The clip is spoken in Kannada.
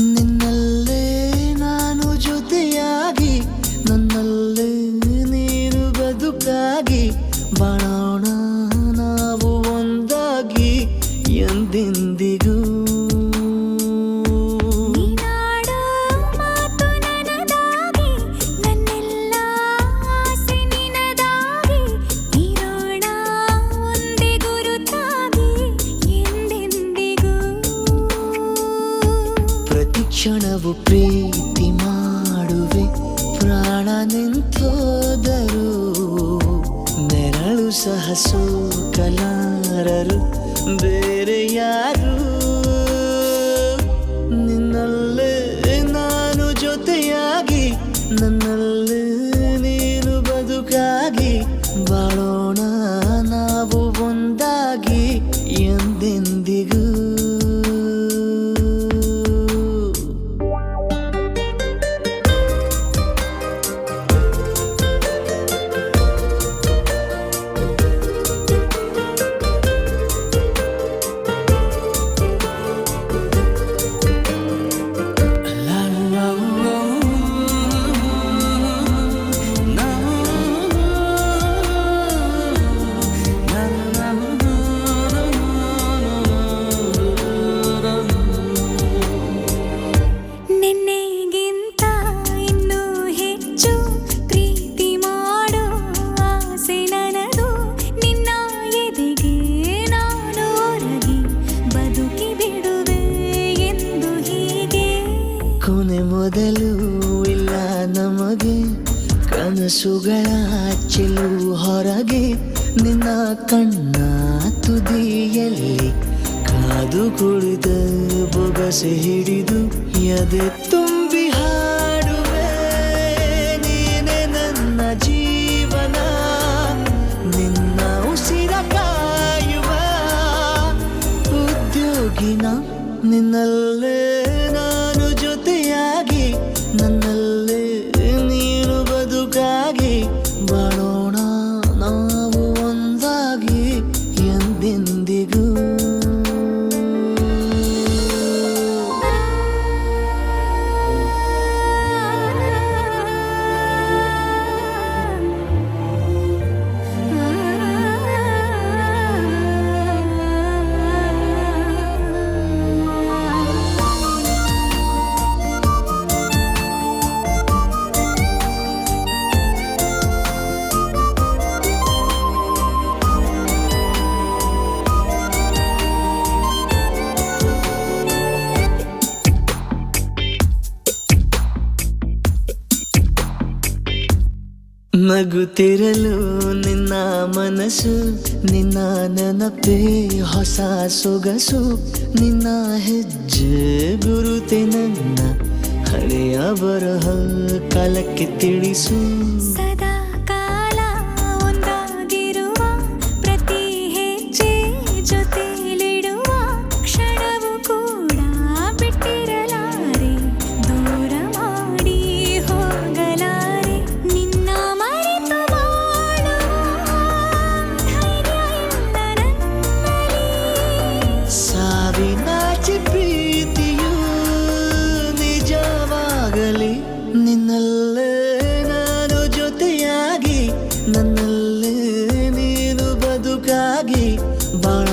ನಿನ್ನಲ್ಲೇ ನಾನು ಜೊತೆಯಾಗಿ ನನ್ನಲ್ಲೇ ನೀನು ಬದುಕಾಗಿ ಬಾಳೋಣ ನಾವು ಒಂದಾಗಿ ಎಂದೆಂದಿಗೂ. ಕ್ಷಣವು ಪ್ರೀತಿ ಮಾಡುವೆ ಪ್ರಾಣ ನಿಂತೋದರು ನೆರಳು ಸಹ ಸೋಕಲಾರರು ಬೇರೆ ಯಾರು. ನಿನ್ನಲ್ಲೇ ನಾನು ಜೊತೆಯಾಗಿ ನನ್ನಲ್ಲೇ ನೀನು ಬದುಕಾಗಿ ಬಾಳೋಣ ನಾವು ಒಂದಾಗಿ ಎಂದೆಂದಿಗೂ. ಕೊನೆ ಮೊದಲು ಇಲ್ಲ ನಮಗೆ ಕನಸುಗಳ ಚೆಲು ಹೊರಗೆ ನಿನ್ನ ಕಣ್ಣ ತುದಿಯಲ್ಲಿ ಕಾದು ಕುಳಿತ ಬೊಗಸೆ ಹಿಡಿದು ಎದೆ ತುಂಬಿ ಹಾಡುವೆ ನೀನೆ ನನ್ನ ಜೀವನ ನಿನ್ನ ಉಸಿರ ಕಾಯುವ ಉದ್ಯೋಗಿನ ನಿನ್ನಲ್ಲೇ ನಾನು ಜೊತೆಯಾಗಿ ನನ್ನಲ್ಲೇ ನೀನು ಬದುಕಾಗಿ ಬಾಳೋಣ ನಾವು ಒಂದಾಗಿ ಎಂದೆಂದಿಗೂ. ನಗುತ್ತಿರಲು ನಿನ್ನ ಮನಸ್ಸು ನಿನ್ನ ನೆನಪೇ ಹೊಸ ಸೊಗಸು ನಿನ್ನ ಹೆಜ್ಜೆ ಗುರುತೆ ನನ್ನ ಹಳೆಯ ಬರಹ ಕಾಲಕ್ಕೆ ತಿಳಿಸು. ಸದಾ ಕಾಲ ಒಂದಾಗಿರುವ ಪ್ರತಿ ಹೆಜ್ಜೆ ಜೊತೆಲಿಡುವ ಕ್ಷಣವು ಕೂಡ ಬಿಟ್ಟಿರಲಾರೆ ದೂರ ಮಾಡಿ ಹೋಗಲಾರೆ ನಿನ್ನ ಸಾವಿನಾಚೆ ಪ್ರೀತಿಯು ನಿಜವಾಗಲಿ ನಿನ್ನಲ್ಲೇ ನಾನು ಜೊತೆಯಾಗಿ ನನ್ನಲ್ಲೇ ನೀನು ಬದುಕಾಗಿ ಬಾಳ